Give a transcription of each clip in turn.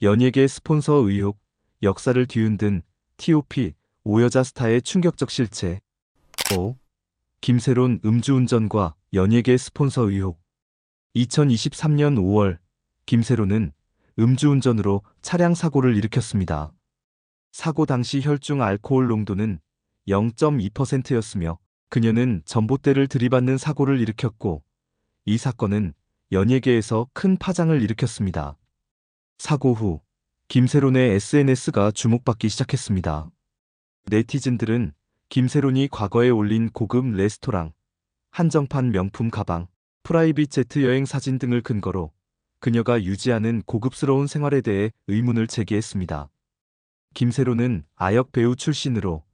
연예계 스폰서 의혹, 역사를 뒤흔든 T.O.P. 오여자 스타의 충격적 실체. 5. 김새론 음주운전과 연예계 스폰서 의혹. 2023년 5월, 김새론은 음주운전으로 차량 사고를 일으켰습니다. 사고 당시 혈중 알코올 농도는 0.2%였으며 그녀는 전봇대를 들이받는 사고를 일으켰고, 이 사건은 연예계에서 큰 파장을 일으켰습니다. 사고 후 김새론의 SNS가 주목받기 시작했습니다. 네티즌들은 김새론이 과거에 올린 고급 레스토랑, 한정판 명품 가방, 프라이빗 제트 여행 사진 등을 근거로 그녀가 유지하는 고급스러운 생활에 대해 의문을 제기했습니다. 김새론은 아역 배우 출신으로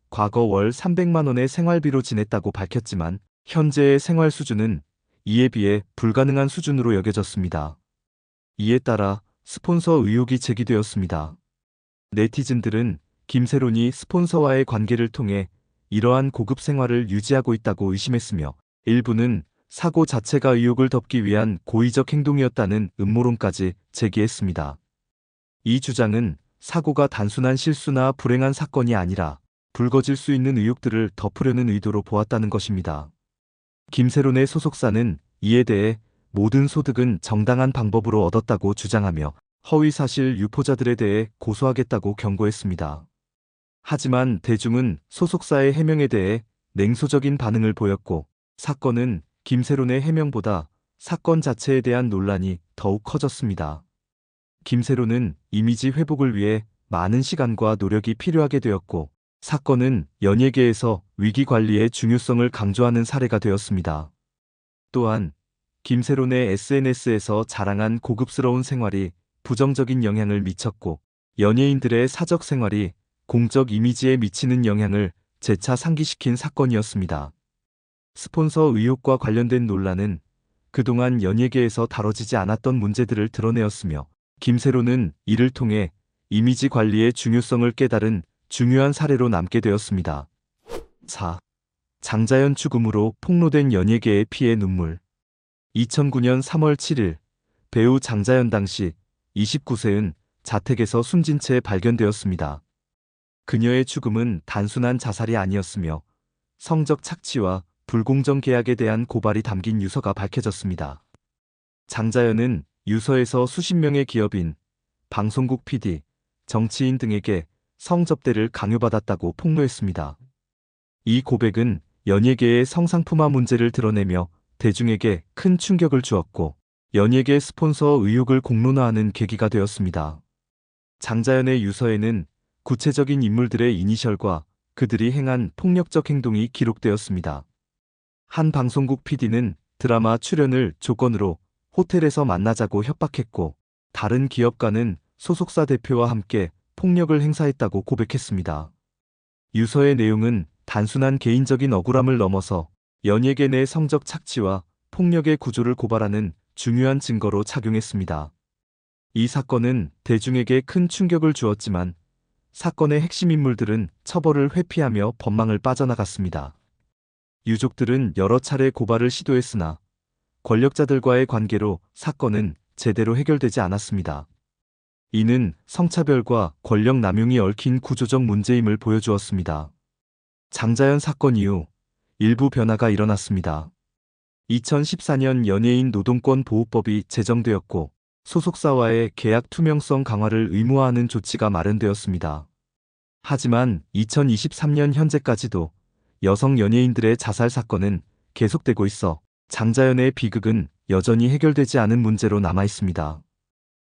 과거 월 300만 원의 생활비로 지냈다고 밝혔지만 현재의 생활 수준은 이에 비해 불가능한 수준으로 여겨졌습니다. 이에 따라 스폰서 의혹이 제기되었습니다. 네티즌들은 김새론이 스폰서와의 관계를 통해 이러한 고급 생활을 유지하고 있다고 의심했으며, 일부는 사고 자체가 의혹을 덮기 위한 고의적 행동이었다는 음모론까지 제기했습니다. 이 주장은 사고가 단순한 실수나 불행한 사건이 아니라 불거질 수 있는 의혹들을 덮으려는 의도로 보았다는 것입니다. 김새론의 소속사는 이에 대해 모든 소득은 정당한 방법으로 얻었다고 주장하며 허위사실 유포자들에 대해 고소하겠다고 경고했습니다. 하지만 대중은 소속사의 해명에 대해 냉소적인 반응을 보였고, 사건은 김새론의 해명보다 사건 자체에 대한 논란이 더욱 커졌습니다. 김새론은 이미지 회복을 위해 많은 시간과 노력이 필요하게 되었고, 사건은 연예계에서 위기 관리의 중요성을 강조하는 사례가 되었습니다. 또한 김새론의 SNS에서 자랑한 고급스러운 생활이 부정적인 영향을 미쳤고, 연예인들의 사적 생활이 공적 이미지에 미치는 영향을 재차 상기시킨 사건이었습니다. 스폰서 의혹과 관련된 논란은 그동안 연예계에서 다뤄지지 않았던 문제들을 드러내었으며, 김새론은 이를 통해 이미지 관리의 중요성을 깨달은 중요한 사례로 남게 되었습니다. 4. 장자연 죽음으로 폭로된 연예계의 피해 눈물. 2009년 3월 7일, 배우 장자연 당시 29세은 자택에서 숨진 채 발견되었습니다. 그녀의 죽음은 단순한 자살이 아니었으며 성적 착취와 불공정 계약에 대한 고발이 담긴 유서가 밝혀졌습니다. 장자연은 유서에서 수십 명의 기업인, 방송국 PD, 정치인 등에게 성접대를 강요받았다고 폭로했습니다. 이 고백은 연예계의 성상품화 문제를 드러내며 대중에게 큰 충격을 주었고, 연예계 스폰서 의혹을 공론화하는 계기가 되었습니다. 장자연의 유서에는 구체적인 인물들의 이니셜과 그들이 행한 폭력적 행동이 기록되었습니다. 한 방송국 PD는 드라마 출연을 조건으로 호텔에서 만나자고 협박했고, 다른 기업가는 소속사 대표와 함께 폭력을 행사했다고 고백했습니다. 유서의 내용은 단순한 개인적인 억울함을 넘어서 연예계 내 성적 착취와 폭력의 구조를 고발하는 중요한 증거로 작용했습니다. 이 사건은 대중에게 큰 충격을 주었지만 사건의 핵심 인물들은 처벌을 회피하며 법망을 빠져나갔습니다. 유족들은 여러 차례 고발을 시도했으나 권력자들과의 관계로 사건은 제대로 해결되지 않았습니다. 이는 성차별과 권력 남용이 얽힌 구조적 문제임을 보여주었습니다. 장자연 사건 이후 일부 변화가 일어났습니다. 2014년 연예인 노동권 보호법이 제정되었고, 소속사와의 계약 투명성 강화를 의무화하는 조치가 마련되었습니다. 하지만 2023년 현재까지도 여성 연예인들의 자살 사건은 계속되고 있어 장자연의 비극은 여전히 해결되지 않은 문제로 남아 있습니다.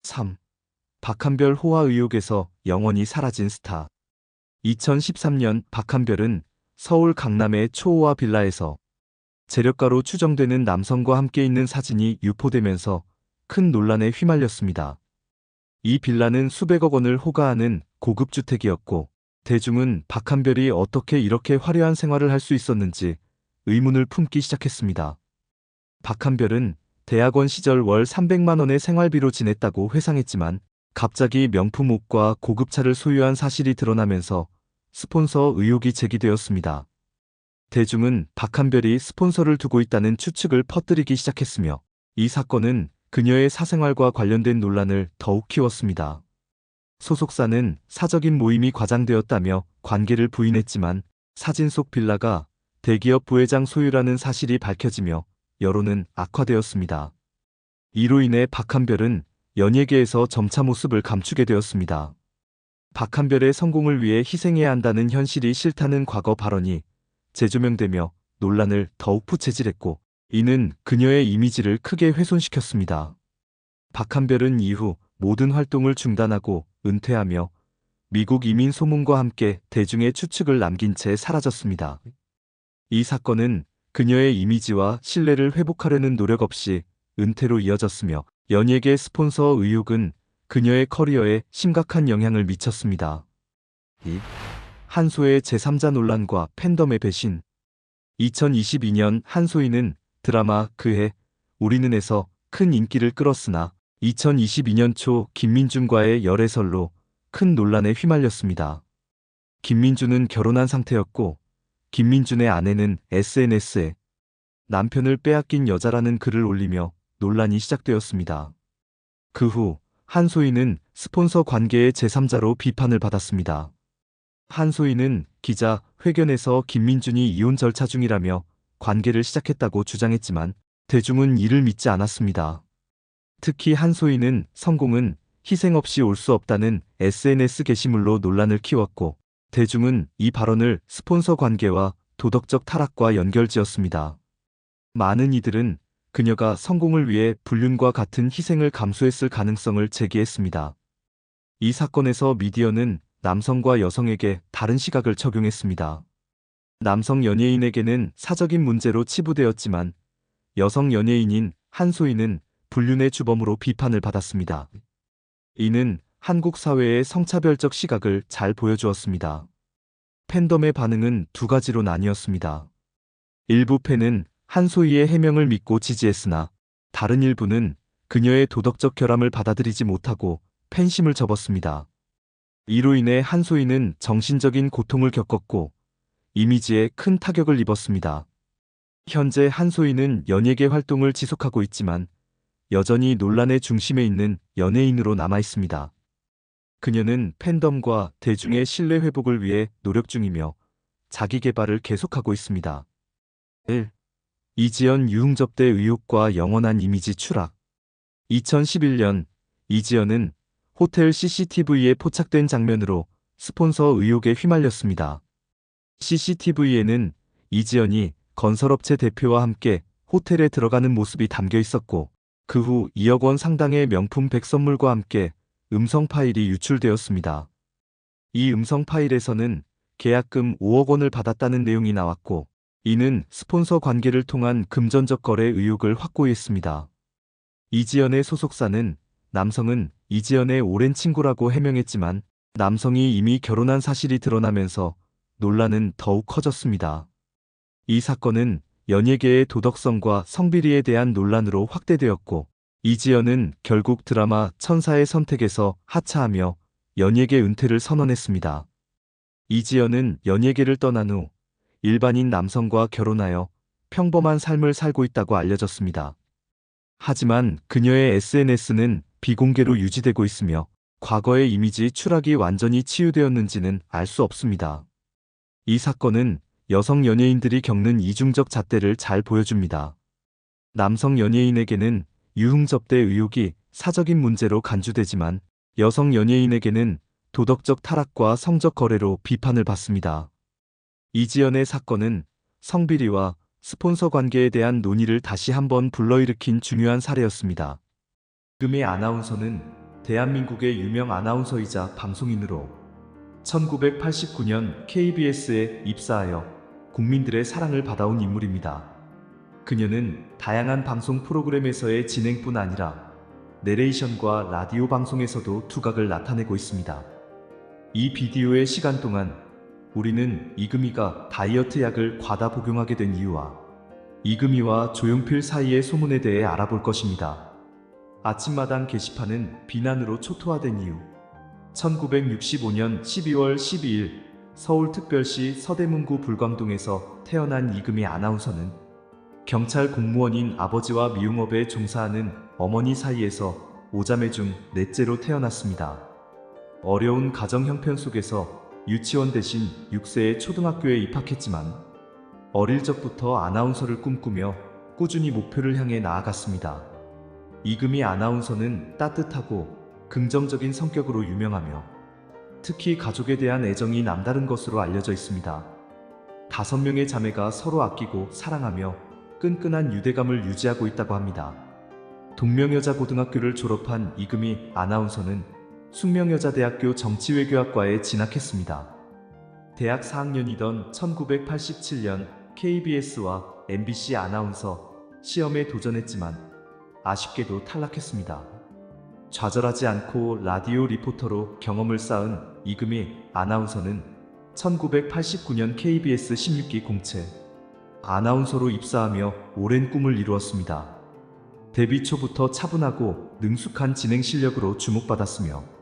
3. 박한별 호화 의혹에서 영원히 사라진 스타. 2013년 박한별은 서울 강남의 초호화 빌라에서 재력가로 추정되는 남성과 함께 있는 사진이 유포되면서 큰 논란에 휘말렸습니다. 이 빌라는 수백억 원을 호가하는 고급 주택이었고, 대중은 박한별이 어떻게 이렇게 화려한 생활을 할 수 있었는지 의문을 품기 시작했습니다. 박한별은 대학원 시절 월 300만 원의 생활비로 지냈다고 회상했지만, 갑자기 명품 옷과 고급차를 소유한 사실이 드러나면서 스폰서 의혹이 제기되었습니다. 대중은 박한별이 스폰서를 두고 있다는 추측을 퍼뜨리기 시작했으며, 이 사건은 그녀의 사생활과 관련된 논란을 더욱 키웠습니다. 소속사는 사적인 모임이 과장되었다며 관계를 부인했지만 사진 속 빌라가 대기업 부회장 소유라는 사실이 밝혀지며 여론은 악화되었습니다. 이로 인해 박한별은 연예계에서 점차 모습을 감추게 되었습니다. 박한별의 성공을 위해 희생해야 한다는 현실이 싫다는 과거 발언이 재조명되며 논란을 더욱 부채질했고, 이는 그녀의 이미지를 크게 훼손시켰습니다. 박한별은 이후 모든 활동을 중단하고 은퇴하며 미국 이민 소문과 함께 대중의 추측을 남긴 채 사라졌습니다. 이 사건은 그녀의 이미지와 신뢰를 회복하려는 노력 없이 은퇴로 이어졌으며, 연예계 스폰서 의혹은 그녀의 커리어에 심각한 영향을 미쳤습니다. 한소의 제3자 논란과 팬덤의 배신. 2022년 한소희는 드라마 그해 우리는에서 큰 인기를 끌었으나 2022년 초 김민준과의 열애설로 큰 논란에 휘말렸습니다. 김민준은 결혼한 상태였고, 김민준의 아내는 SNS에 남편을 빼앗긴 여자라는 글을 올리며 논란이 시작되었습니다. 그 후 한소희는 스폰서 관계의 제3자로 비판을 받았습니다. 한소희는 기자 회견에서 김민준이 이혼 절차 중이라며 관계를 시작했다고 주장했지만 대중은 이를 믿지 않았습니다. 특히 한소희는 성공은 희생 없이 올 수 없다는 SNS 게시물로 논란을 키웠고, 대중은 이 발언을 스폰서 관계와 도덕적 타락과 연결지었습니다. 많은 이들은 그녀가 성공을 위해 불륜과 같은 희생을 감수했을 가능성을 제기했습니다. 이 사건에서 미디어는 남성과 여성에게 다른 시각을 적용했습니다. 남성 연예인에게는 사적인 문제로 치부되었지만 여성 연예인인 한소희는 불륜의 주범으로 비판을 받았습니다. 이는 한국 사회의 성차별적 시각을 잘 보여주었습니다. 팬덤의 반응은 두 가지로 나뉘었습니다. 일부 팬은 한소희의 해명을 믿고 지지했으나 다른 일부는 그녀의 도덕적 결함을 받아들이지 못하고 팬심을 접었습니다. 이로 인해 한소희는 정신적인 고통을 겪었고 이미지에 큰 타격을 입었습니다. 현재 한소희는 연예계 활동을 지속하고 있지만 여전히 논란의 중심에 있는 연예인으로 남아 있습니다. 그녀는 팬덤과 대중의 신뢰 회복을 위해 노력 중이며 자기 개발을 계속하고 있습니다. 1. 이지연 유흥접대 의혹과 영원한 이미지 추락. 2011년 이지연은 호텔 CCTV에 포착된 장면으로 스폰서 의혹에 휘말렸습니다. CCTV에는 이지연이 건설업체 대표와 함께 호텔에 들어가는 모습이 담겨 있었고, 그 후 2억 원 상당의 명품 백선물과 함께 음성 파일이 유출되었습니다. 이 음성 파일에서는 계약금 5억 원을 받았다는 내용이 나왔고, 이는 스폰서 관계를 통한 금전적 거래 의혹을 확고히 했습니다. 이지연의 소속사는 남성은 이지연의 오랜 친구라고 해명했지만 남성이 이미 결혼한 사실이 드러나면서 논란은 더욱 커졌습니다. 이 사건은 연예계의 도덕성과 성비리에 대한 논란으로 확대되었고, 이지연은 결국 드라마 천사의 선택에서 하차하며 연예계 은퇴를 선언했습니다. 이지연은 연예계를 떠난 후 일반인 남성과 결혼하여 평범한 삶을 살고 있다고 알려졌습니다. 하지만 그녀의 SNS는 비공개로 유지되고 있으며 과거의 이미지 추락이 완전히 치유되었는지는 알 수 없습니다. 이 사건은 여성 연예인들이 겪는 이중적 잣대를 잘 보여줍니다. 남성 연예인에게는 유흥접대 의혹이 사적인 문제로 간주되지만 여성 연예인에게는 도덕적 타락과 성적 거래로 비판을 받습니다. 이지연의 사건은 성비리와 스폰서 관계에 대한 논의를 다시 한번 불러일으킨 중요한 사례였습니다. 지금의 아나운서는 대한민국의 유명 아나운서이자 방송인으로 1989년 KBS에 입사하여 국민들의 사랑을 받아온 인물입니다. 그녀는 다양한 방송 프로그램에서의 진행뿐 아니라 내레이션과 라디오 방송에서도 두각을 나타내고 있습니다. 이 비디오의 시간 동안 우리는 이금희가 다이어트 약을 과다 복용하게 된 이유와 이금희와 조용필 사이의 소문에 대해 알아볼 것입니다. 아침마당 게시판은 비난으로 초토화된 이유. 1965년 12월 12일 서울특별시 서대문구 불광동에서 태어난 이금희 아나운서는 경찰 공무원인 아버지와 미용업에 종사하는 어머니 사이에서 5자매 중 넷째로 태어났습니다. 어려운 가정 형편 속에서 유치원 대신 6세에 초등학교에 입학했지만 어릴 적부터 아나운서를 꿈꾸며 꾸준히 목표를 향해 나아갔습니다. 이금희 아나운서는 따뜻하고 긍정적인 성격으로 유명하며 특히 가족에 대한 애정이 남다른 것으로 알려져 있습니다. 5명의 자매가 서로 아끼고 사랑하며 끈끈한 유대감을 유지하고 있다고 합니다. 동명여자고등학교를 졸업한 이금희 아나운서는 숙명여자대학교 정치외교학과에 진학했습니다. 대학 4학년이던 1987년 KBS와 MBC 아나운서 시험에 도전했지만 아쉽게도 탈락했습니다. 좌절하지 않고 라디오 리포터로 경험을 쌓은 이금희 아나운서는 1989년 KBS 16기 공채 아나운서로 입사하며 오랜 꿈을 이루었습니다. 데뷔 초부터 차분하고 능숙한 진행 실력으로 주목받았으며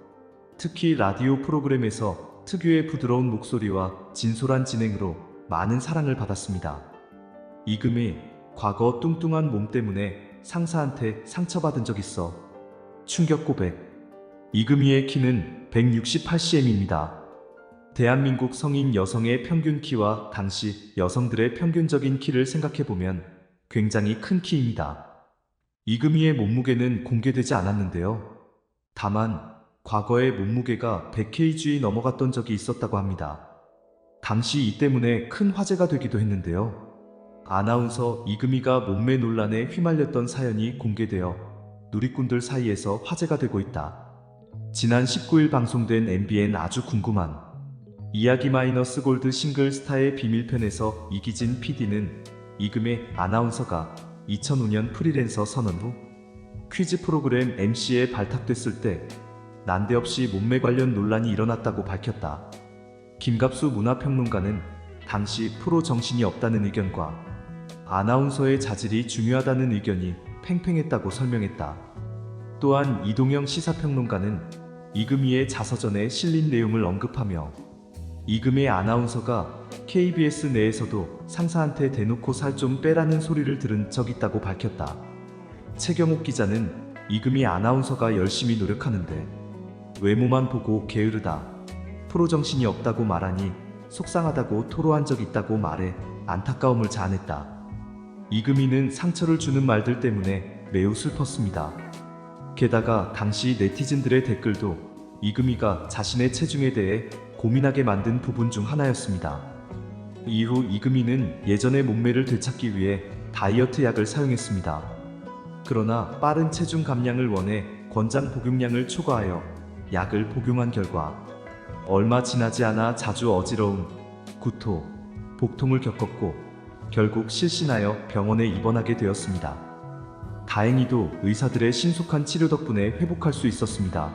특히 라디오 프로그램에서 특유의 부드러운 목소리와 진솔한 진행으로 많은 사랑을 받았습니다. 이금희, 과거 뚱뚱한 몸 때문에 상사한테 상처받은 적 있어. 충격 고백. 이금희의 키는 168cm입니다. 대한민국 성인 여성의 평균 키와 당시 여성들의 평균적인 키를 생각해보면 굉장히 큰 키입니다. 이금희의 몸무게는 공개되지 않았는데요. 다만 과거에 몸무게가 100kg이 넘어갔던 적이 있었다고 합니다. 당시 이 때문에 큰 화제가 되기도 했는데요. 아나운서 이금희가 몸매 논란에 휘말렸던 사연이 공개되어 누리꾼들 사이에서 화제가 되고 있다. 지난 19일 방송된 MBN 아주 궁금한 이야기 -골드 싱글 스타의 비밀편에서 이기진 PD는 이금희 아나운서가 2005년 프리랜서 선언 후 퀴즈 프로그램 MC에 발탁됐을 때 난데없이 몸매 관련 논란이 일어났다고 밝혔다. 김갑수 문화평론가는 당시 프로 정신이 없다는 의견과 아나운서의 자질이 중요하다는 의견이 팽팽했다고 설명했다. 또한 이동영 시사평론가는 이금희의 자서전에 실린 내용을 언급하며 이금희 아나운서가 KBS 내에서도 상사한테 대놓고 살 좀 빼라는 소리를 들은 적 있다고 밝혔다. 최경옥 기자는 이금희 아나운서가 열심히 노력하는데 외모만 보고 게으르다, 프로 정신이 없다고 말하니 속상하다고 토로한 적 있다고 말해 안타까움을 자아냈다. 이금희는 상처를 주는 말들 때문에 매우 슬펐습니다. 게다가 당시 네티즌들의 댓글도 이금희가 자신의 체중에 대해 고민하게 만든 부분 중 하나였습니다. 이후 이금희는 예전의 몸매를 되찾기 위해 다이어트 약을 사용했습니다. 그러나 빠른 체중 감량을 원해 권장 복용량을 초과하여 약을 복용한 결과 얼마 지나지 않아 자주 어지러움, 구토, 복통을 겪었고 결국 실신하여 병원에 입원하게 되었습니다. 다행히도 의사들의 신속한 치료 덕분에 회복할 수 있었습니다.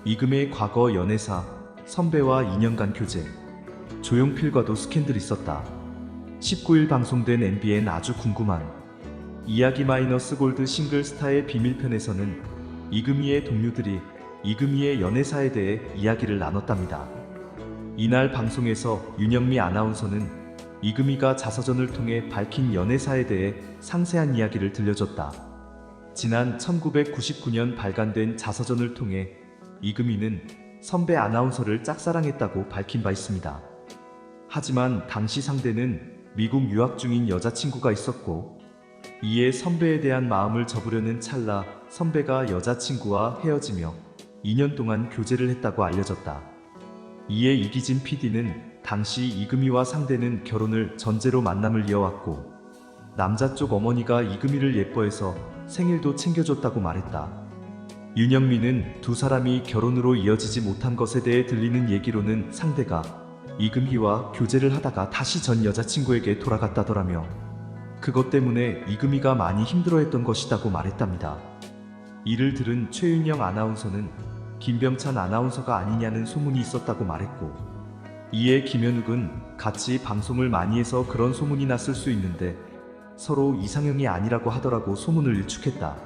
이금희의 과거 연애사, 선배와 2년간 교제, 조용필과도 스캔들 있었다. 19일 방송된 MBN 아주 궁금한 이야기 -골드 싱글 스타의 비밀편에서는 이금희의 동료들이 이금희의 연애사에 대해 이야기를 나눴답니다. 이날 방송에서 윤영미 아나운서는 이금희가 자서전을 통해 밝힌 연애사에 대해 상세한 이야기를 들려줬다. 지난 1999년 발간된 자서전을 통해 이금희는 선배 아나운서를 짝사랑했다고 밝힌 바 있습니다. 하지만 당시 상대는 미국 유학 중인 여자친구가 있었고 이에 선배에 대한 마음을 접으려는 찰나 선배가 여자친구와 헤어지며 2년 동안 교제를 했다고 알려졌다. 이에 이기진 PD는 당시 이금희와 상대는 결혼을 전제로 만남을 이어왔고 남자 쪽 어머니가 이금희를 예뻐해서 생일도 챙겨줬다고 말했다. 윤영미는 두 사람이 결혼으로 이어지지 못한 것에 대해 들리는 얘기로는 상대가 이금희와 교제를 하다가 다시 전 여자친구에게 돌아갔다더라며 그것 때문에 이금희가 많이 힘들어했던 것이라고 말했답니다. 이를 들은 최윤영 아나운서는 김병찬 아나운서가 아니냐는 소문이 있었다고 말했고 이에 김현욱은 같이 방송을 많이 해서 그런 소문이 났을 수 있는데 서로 이상형이 아니라고 하더라고 소문을 일축했다.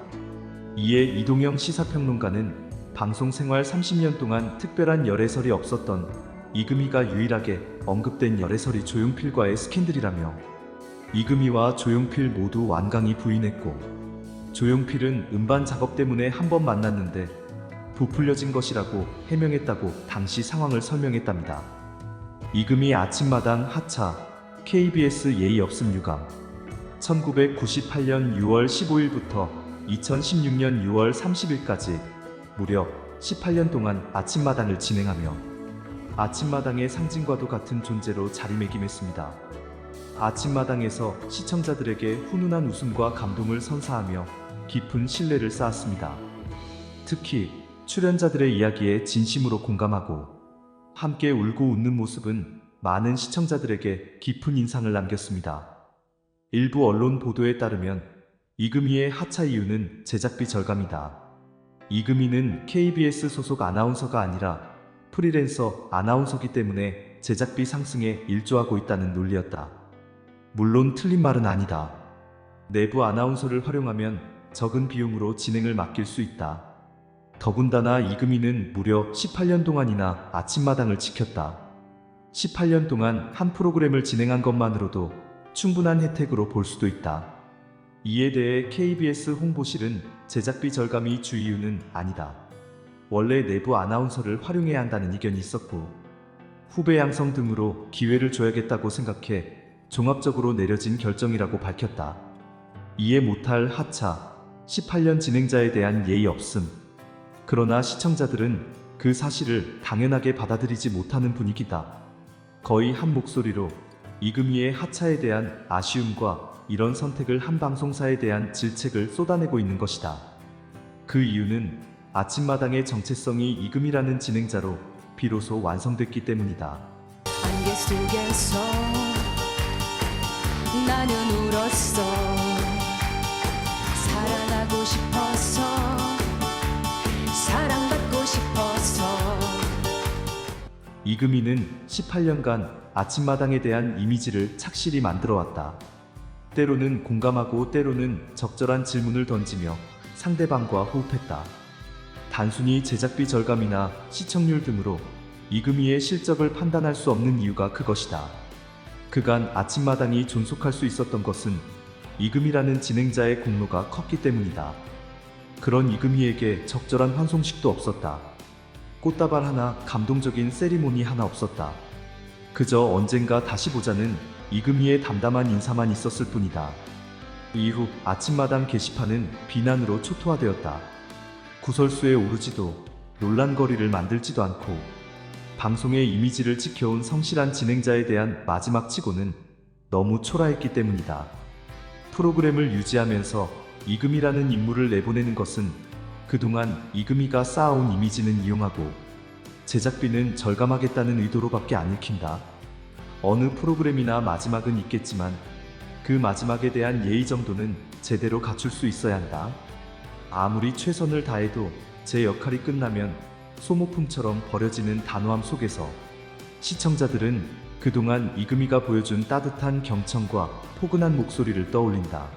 이에 이동영 시사평론가는 방송 생활 30년 동안 특별한 열애설이 없었던 이금희가 유일하게 언급된 열애설이 조용필과의 스캔들이라며 이금희와 조용필 모두 완강히 부인했고 조용필은 음반 작업 때문에 한 번 만났는데 부풀려진 것이라고 해명했다고 당시 상황을 설명했답니다. 이금희 아침마당 하차, KBS 예의 없음 유감. 1998년 6월 15일부터 2016년 6월 30일까지 무려 18년 동안 아침마당을 진행하며 아침마당의 상징과도 같은 존재로 자리매김했습니다. 아침마당에서 시청자들에게 훈훈한 웃음과 감동을 선사하며 깊은 신뢰를 쌓았습니다. 특히 출연자들의 이야기에 진심으로 공감하고 함께 울고 웃는 모습은 많은 시청자들에게 깊은 인상을 남겼습니다. 일부 언론 보도에 따르면 이금희의 하차 이유는 제작비 절감이다. 이금희는 KBS 소속 아나운서가 아니라 프리랜서 아나운서기 때문에 제작비 상승에 일조하고 있다는 논리였다. 물론 틀린 말은 아니다. 내부 아나운서를 활용하면 적은 비용으로 진행을 맡길 수 있다. 더군다나 이금희는 무려 18년 동안이나 아침마당을 지켰다. 18년 동안 한 프로그램을 진행한 것만으로도 충분한 혜택으로 볼 수도 있다. 이에 대해 KBS 홍보실은 제작비 절감이 주 이유는 아니다. 원래 내부 아나운서를 활용해야 한다는 의견이 있었고 후배 양성 등으로 기회를 줘야겠다고 생각해 종합적으로 내려진 결정이라고 밝혔다. 이해 못할 하차, 18년 진행자에 대한 예의 없음. 그러나 시청자들은 그 사실을 당연하게 받아들이지 못하는 분위기다. 거의 한 목소리로 이금희의 하차에 대한 아쉬움과 이런 선택을 한 방송사에 대한 질책을 쏟아내고 있는 것이다. 그 이유는 아침마당의 정체성이 이금희라는 진행자로 비로소 완성됐기 때문이다. 안개 속에서 나는 울었어. 사랑하고 싶어서, 사랑받고 싶어서. 이금희는 18년간 아침마당에 대한 이미지를 착실히 만들어왔다. 때로는 공감하고 때로는 적절한 질문을 던지며 상대방과 호흡했다. 단순히 제작비 절감이나 시청률 등으로 이금희의 실적을 판단할 수 없는 이유가 그것이다. 그간 아침마당이 존속할 수 있었던 것은 이금희라는 진행자의 공로가 컸기 때문이다. 그런 이금희에게 적절한 환송식도 없었다. 꽃다발 하나, 감동적인 세리모니 하나 없었다. 그저 언젠가 다시 보자는 이금희의 담담한 인사만 있었을 뿐이다. 이후 아침마당 게시판은 비난으로 초토화되었다. 구설수에 오르지도 논란거리를 만들지도 않고 방송의 이미지를 지켜온 성실한 진행자에 대한 마지막 치고는 너무 초라했기 때문이다. 프로그램을 유지하면서 이금희라는 인물을 내보내는 것은 그동안 이금희가 쌓아온 이미지는 이용하고 제작비는 절감하겠다는 의도로밖에 안 읽힌다. 어느 프로그램이나 마지막은 있겠지만 그 마지막에 대한 예의 정도는 제대로 갖출 수 있어야 한다. 아무리 최선을 다해도 제 역할이 끝나면 소모품처럼 버려지는 단호함 속에서 시청자들은 그동안 이금희가 보여준 따뜻한 경청과 포근한 목소리를 떠올린다.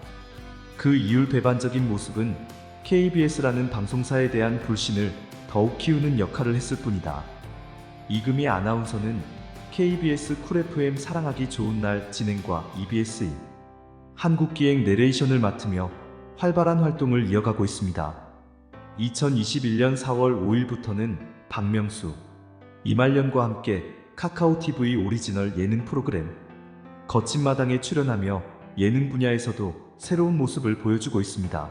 그 이율배반적인 모습은 KBS라는 방송사에 대한 불신을 더욱 키우는 역할을 했을 뿐이다. 이금희 아나운서는 KBS 쿨 FM 사랑하기 좋은 날 진행과 EBS1 한국기행 내레이션을 맡으며 활발한 활동을 이어가고 있습니다. 2021년 4월 5일부터는 박명수, 이말년과 함께 카카오TV 오리지널 예능 프로그램 거친 마당에 출연하며 예능 분야에서도 새로운 모습을 보여주고 있습니다.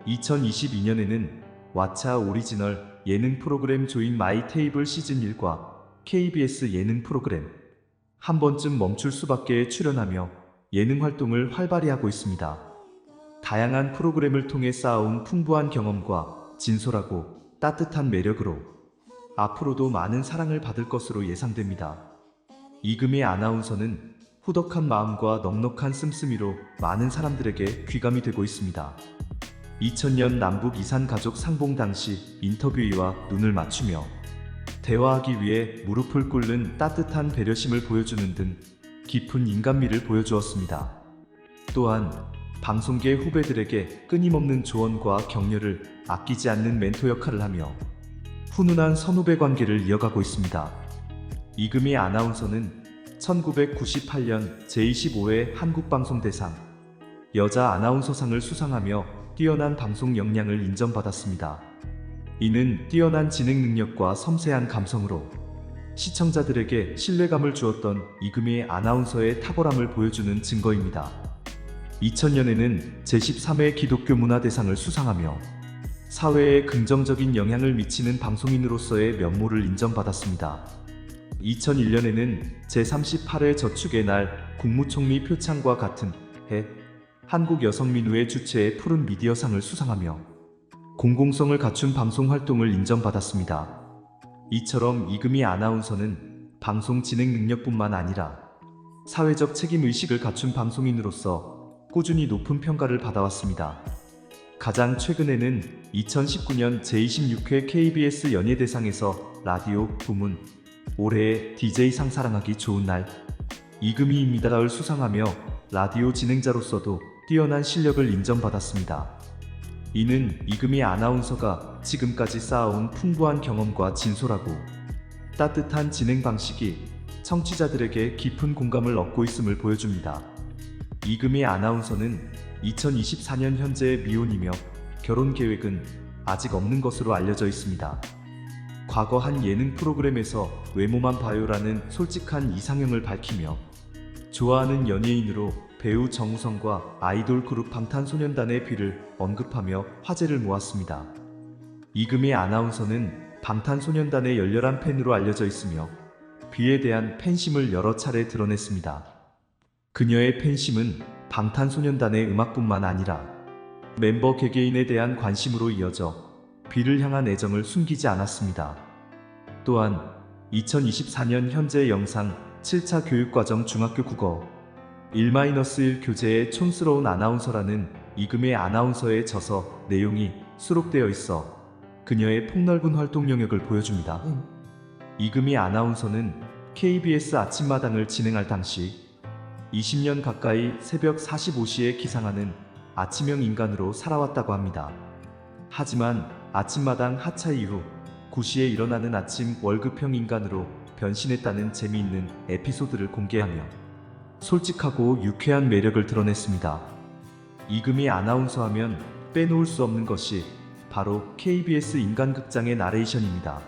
2022년에는 왓챠 오리지널 예능 프로그램 조인 마이 테이블 시즌1과 KBS 예능 프로그램 한 번쯤 멈출 수밖에에 출연하며 예능 활동을 활발히 하고 있습니다. 다양한 프로그램을 통해 쌓아온 풍부한 경험과 진솔하고 따뜻한 매력으로 앞으로도 많은 사랑을 받을 것으로 예상됩니다. 이금희 아나운서는 후덕한 마음과 넉넉한 씀씀이로 많은 사람들에게 귀감이 되고 있습니다. 2000년 남북 이산 가족 상봉 당시 인터뷰이와 눈을 맞추며 대화하기 위해 무릎을 꿇는 따뜻한 배려심을 보여주는 등 깊은 인간미를 보여주었습니다. 또한 방송계 후배들에게 끊임없는 조언과 격려를 아끼지 않는 멘토 역할을 하며 훈훈한 선후배 관계를 이어가고 있습니다. 이금희 아나운서는 1998년 제25회 한국방송대상 여자 아나운서상을 수상하며 뛰어난 방송 역량을 인정받았습니다. 이는 뛰어난 진행 능력과 섬세한 감성으로 시청자들에게 신뢰감을 주었던 이금희 아나운서의 탁월함을 보여주는 증거입니다. 2000년에는 제13회 기독교 문화대상을 수상하며 사회에 긍정적인 영향을 미치는 방송인으로서의 면모를 인정받았습니다. 2001년에는 제38회 저축의 날 국무총리 표창과 같은 해 한국여성민우회 주최의 푸른 미디어상을 수상하며 공공성을 갖춘 방송 활동을 인정받았습니다. 이처럼 이금희 아나운서는 방송 진행 능력뿐만 아니라 사회적 책임의식을 갖춘 방송인으로서 꾸준히 높은 평가를 받아왔습니다. 가장 최근에는 2019년 제26회 KBS 연예대상에서 라디오 부문 올해의 DJ상 사랑하기 좋은 날 이금희입니다를 수상하며 라디오 진행자로서도 뛰어난 실력을 인정받았습니다. 이는 이금희 아나운서가 지금까지 쌓아온 풍부한 경험과 진솔하고 따뜻한 진행 방식이 청취자들에게 깊은 공감을 얻고 있음을 보여줍니다. 이금희 아나운서는 2024년 현재 미혼이며 결혼 계획은 아직 없는 것으로 알려져 있습니다. 과거 한 예능 프로그램에서 외모만 봐요라는 솔직한 이상형을 밝히며 좋아하는 연예인으로 배우 정우성과 아이돌 그룹 방탄소년단의 비를 언급하며 화제를 모았습니다. 이금희 아나운서는 방탄소년단의 열렬한 팬으로 알려져 있으며 비에 대한 팬심을 여러 차례 드러냈습니다. 그녀의 팬심은 방탄소년단의 음악뿐만 아니라 멤버 개개인에 대한 관심으로 이어져 비를 향한 애정을 숨기지 않았습니다. 또한 2024년 현재 영상 7차 교육과정 중학교 국어 1-1 교재에 촌스러운 아나운서라는 이금희 아나운서의 저서 내용이 수록되어 있어 그녀의 폭넓은 활동 영역을 보여줍니다. 이금희 아나운서는 KBS 아침마당을 진행할 당시 20년 가까이 새벽 45시에 기상하는 아침형 인간으로 살아왔다고 합니다. 하지만 아침마당 하차 이후 9시에 일어나는 아침 월급형 인간으로 변신했다는 재미있는 에피소드를 공개하며 솔직하고 유쾌한 매력을 드러냈습니다. 이금희 아나운서 하면 빼놓을 수 없는 것이 바로 KBS 인간극장의 나레이션입니다.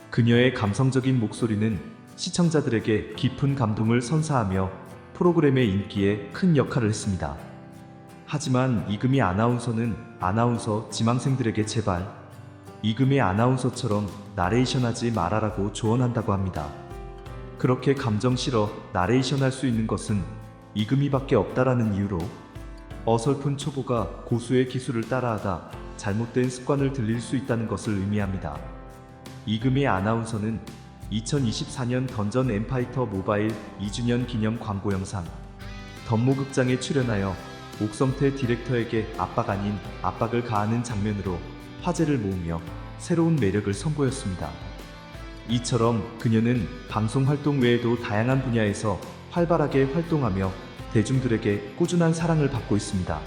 그녀의 감성적인 목소리는 시청자들에게 깊은 감동을 선사하며 프로그램의 인기에 큰 역할을 했습니다. 하지만 이금희 아나운서는 아나운서 지망생들에게 제발 이금희 아나운서처럼 나레이션 하지 말아라고 조언한다고 합니다. 그렇게 감정 실어 나레이션 할 수 있는 것은 이금희밖에 없다라는 이유로 어설픈 초보가 고수의 기술을 따라하다 잘못된 습관을 들릴 수 있다는 것을 의미합니다. 이금희 아나운서는 2024년 던전 엠파이터 모바일 2주년 기념 광고 영상 덤모극장에 출연하여 옥성태 디렉터에게 압박 아닌 압박을 가하는 장면으로 화제를 모으며 새로운 매력을 선보였습니다. 이처럼 그녀는 방송 활동 외에도 다양한 분야에서 활발하게 활동하며 대중들에게 꾸준한 사랑을 받고 있습니다.